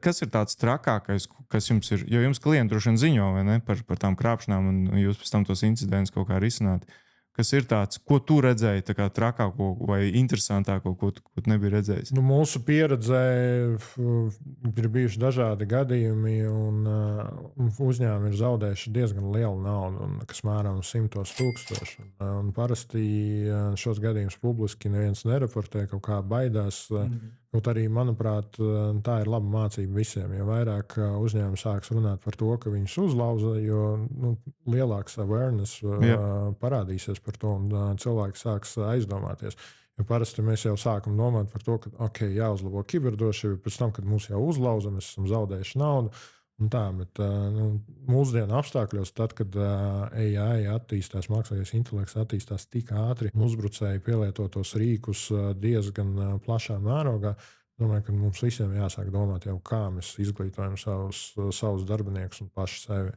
Kas ir tāds trakākais, kas jums ir? Jo jums klienti droši vien ziņo, vai ne, par tām krāpšanām, un jūs pēc tam tos incidentus kaut kā risināt. Kas ir tāds, ko tu redzēji tā kā trakāko vai interesantāko, ko tu nebija redzējis? Nu, mūsu pieredzē ir bijuši dažādi gadījumi, un uzņēmumi ir zaudējuši diezgan lielu naudu, kas mēram simtos tūkstošu. Parasti šos gadījumus publiski neviens nereportē, kaut kā baidās. Kaut arī, manuprāt, tā ir laba mācība visiem. Jo vairāk uzņēmumi sāks runāt par to, ka viņus uzlauza, jo lielāks awareness parādīsies par to, un cilvēki sāks aizdomāties. Jo parasti mēs jau sākam domāt par to, ka jāuzlabo kiberdrošība, pēc tam, kad mūs jau uzlauza, mēs esam zaudējuši naudu. Bet mūsdienu apstākļos, tad, kad AI attīstās, mākslīgais intelekts attīstās tik ātri, uzbrucēji pielieto tos rīkus diezgan plašā mērogā, domāju, ka mums visiem jāsāk domāt jau, kā mēs izglītojam savus darbiniekus un paši sevi.